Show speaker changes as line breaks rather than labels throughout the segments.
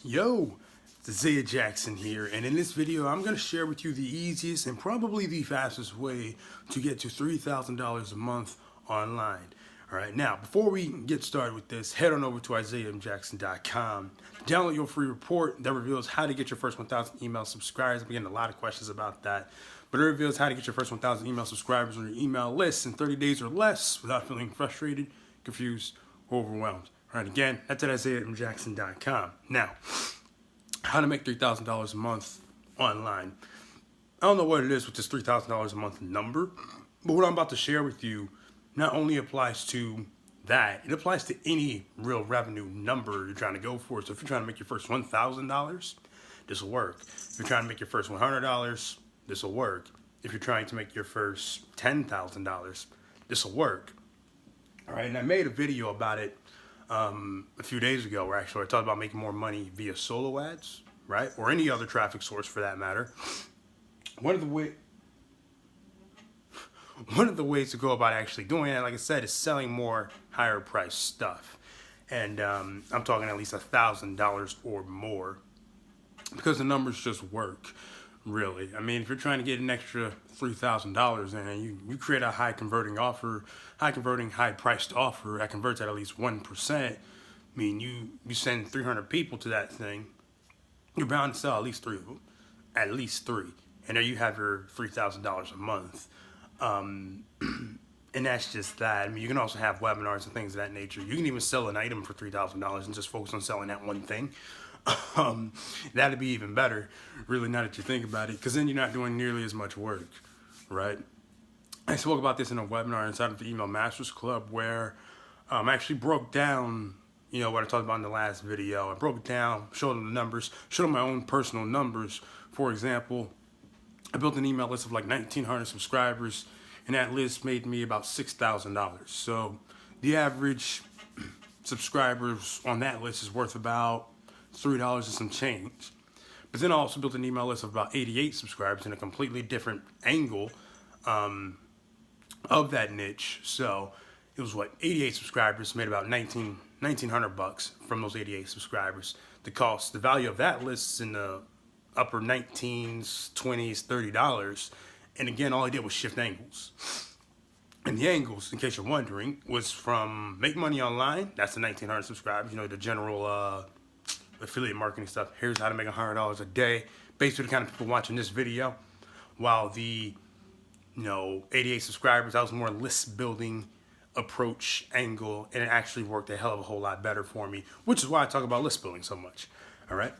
Yo, it's Isaiah Jackson here, and in this video I'm going to share with you the easiest and probably the fastest way to get to $3,000 a month online. Alright, now before we get started with this, head on over to IsaiahMJackson.com. Download your free report that reveals how to get your first 1,000 email subscribers. I'm getting a lot of questions about that, but it reveals how to get your first 1,000 email subscribers on your email list in 30 days or less without feeling frustrated, confused, or overwhelmed. Alright, again, that's at IsaiahMJackson.com. Now, how to make $3,000 a month online. I don't know what it is with this $3,000 a month number, but what I'm about to share with you not only applies to that, it applies to any real revenue number you're trying to go for. So if you're trying to make your first $1,000, this will work. If you're trying to make your first $100, this will work. If you're trying to make your first $10,000, this will work. All right, and I made a video about it a few days ago where actually I talked about making more money via solo ads, right? Or any other traffic source for that matter. One of the ways to go about actually doing it, like I said, is selling more higher priced stuff. And I'm talking at least $1,000 or more, because the numbers just work, really. I mean, if you're trying to get an extra $3,000 and you create a high converting, high priced offer that converts at least 1%, I mean, you send 300 people to that thing, you're bound to sell at least 3 of them, at least 3. And there you have your $3,000 a month. And that's just that. I mean, you can also have webinars and things of that nature. You can even sell an item for $3,000 and just focus on selling that one thing. That'd be even better, really, now that you think about it, because then you're not doing nearly as much work, right? I spoke about this in a webinar inside of the Email Masters Club where I actually broke down, what I talked about in the last video. I broke it down, showed them the numbers, showed them my own personal numbers. For example, I built an email list of like 1,900 subscribers, and that list made me about $6,000. So the average subscribers on that list is worth about $3 and some change. But then I also built an email list of about 88 subscribers in a completely different angle of that niche. So it was 88 subscribers made about $1,900 from those 88 subscribers. The value of that list is in the upper 19s, 20s, $30. And again, all I did was shift angles. And the angles, in case you're wondering, was from make money online. That's the 1,900 subscribers. The general affiliate marketing stuff. Here's how to make $100 a day, basically the kind of people watching this video. While the 88 subscribers, that was more list building approach angle, and it actually worked a hell of a whole lot better for me, which is why I talk about list building so much. All right.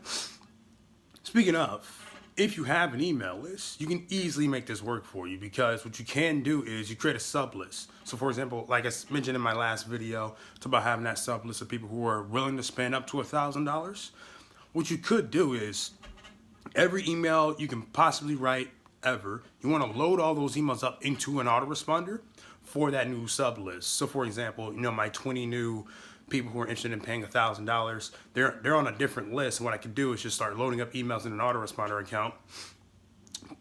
Speaking of, if you have an email list, you can easily make this work for you, because what you can do is you create a sub list. So for example, like I mentioned in my last video, it's about having that sub list of people who are willing to spend up to $1,000. What you could do is every email you can possibly write ever, you want to load all those emails up into an autoresponder for that new sub list. So for example, my 20 new people who are interested in paying $1,000, they're on a different list. And what I can do is just start loading up emails in an autoresponder account,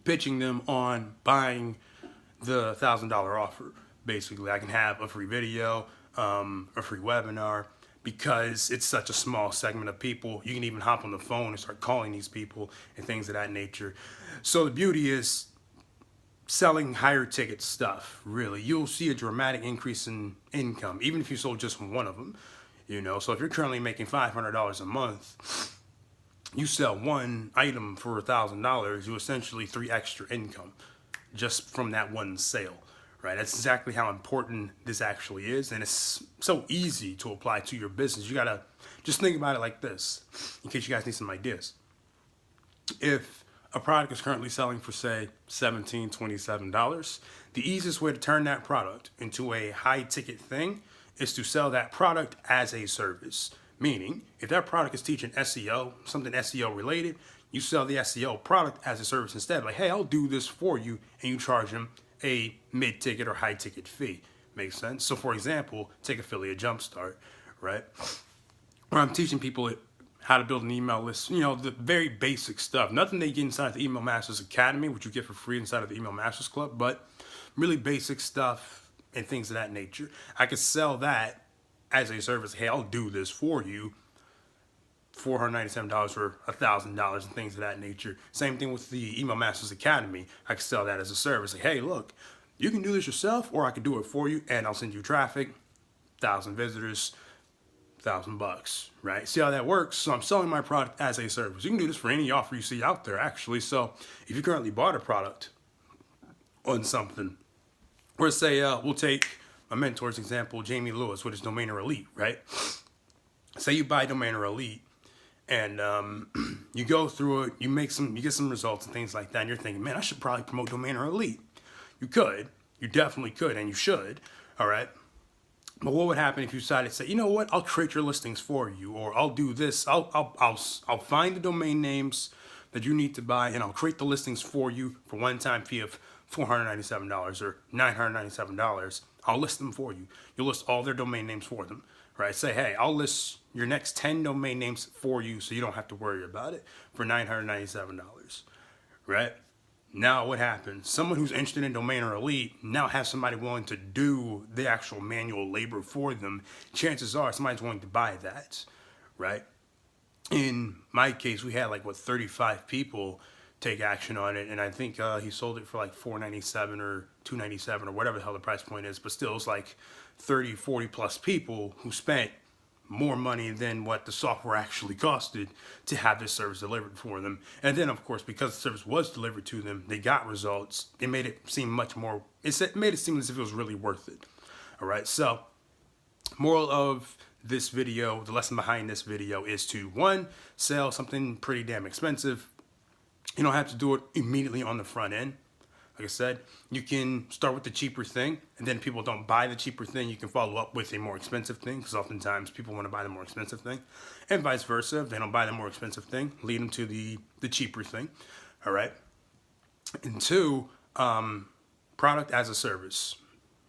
pitching them on buying the $1,000 offer. Basically, I can have a free video, a free webinar, because it's such a small segment of people. You can even hop on the phone and start calling these people and things of that nature. So the beauty is selling higher ticket stuff, really. You'll see a dramatic increase in income, even if you sold just one of them. So if you're currently making $500 a month, you sell one item for $1,000, you essentially 3 extra income just from that one sale, right? That's exactly how important this actually is, and it's so easy to apply to your business. You gotta just think about it like this, in case you guys need some ideas. If a product is currently selling for, say, $17, $27, the easiest way to turn that product into a high-ticket thing is to sell that product as a service. Meaning, if that product is teaching SEO, something SEO related, you sell the SEO product as a service instead. Like, hey, I'll do this for you, and you charge them a mid-ticket or high-ticket fee. Makes sense? So, for example, take Affiliate Jumpstart, right? Where I'm teaching people how to build an email list, the very basic stuff. Nothing they get inside the Email Masters Academy, which you get for free inside of the Email Masters Club, but really basic stuff and things of that nature. I could sell that as a service. Hey, I'll do this for you $497 or $1,000 and things of that nature. Same thing with the Email Masters Academy. I can sell that as a service. Like, hey, look, you can do this yourself, or I can do it for you, and I'll send you traffic, 1,000 visitors, $1,000, right? See how that works? So I'm selling my product as a service. You can do this for any offer you see out there, actually. So if you currently bought a product on something, or say, we'll take my mentor's example, Jamie Lewis, with his Domainer Elite, right? Say you buy Domainer Elite, and you go through it, you get some results and things like that, and you're thinking, man, I should probably promote Domainer Elite. You could, you definitely could, and you should, all right? But what would happen if you decided to say, you know what, I'll create your listings for you, or I'll do this, I'll find the domain names that you need to buy, and I'll create the listings for you for one-time fee of $497 or $997. I'll list them for you. You'll list all their domain names for them, right? Say, hey, I'll list your next 10 domain names for you so you don't have to worry about it for $997, right? Now what happens? Someone who's interested in Domainer Elite now has somebody willing to do the actual manual labor for them. Chances are somebody's willing to buy that, right? In my case, we had like, 35 people take action on it, and I think he sold it for like $497 or $297 or whatever the hell the price point is, but still it's like 30, 40 plus people who spent more money than what the software actually costed to have this service delivered for them. And then, of course, because the service was delivered to them, they got results. It made it seem much more, it made it seem as if it was really worth it. All right, so moral of this video, the lesson behind this video is to, one, sell something pretty damn expensive. You don't have to do it immediately on the front end. Like I said, you can start with the cheaper thing, and then if people don't buy the cheaper thing, you can follow up with a more expensive thing, because oftentimes people want to buy the more expensive thing, and vice versa. If they don't buy the more expensive thing, lead them to the cheaper thing, all right? And two, product as a service,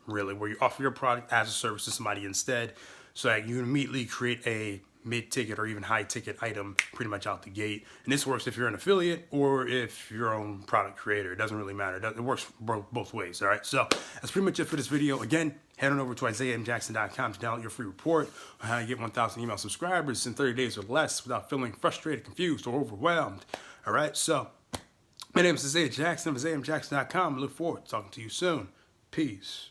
really, where you offer your product as a service to somebody instead, so that you immediately create a mid-ticket or even high-ticket item pretty much out the gate. And this works if you're an affiliate or if you're your own product creator. It doesn't really matter. It works both ways, all right? So that's pretty much it for this video. Again, head on over to IsaiahMJackson.com to download your free report on how to get 1,000 email subscribers in 30 days or less without feeling frustrated, confused, or overwhelmed, all right? So my name is Isaiah Jackson of IsaiahMJackson.com. I look forward to talking to you soon. Peace.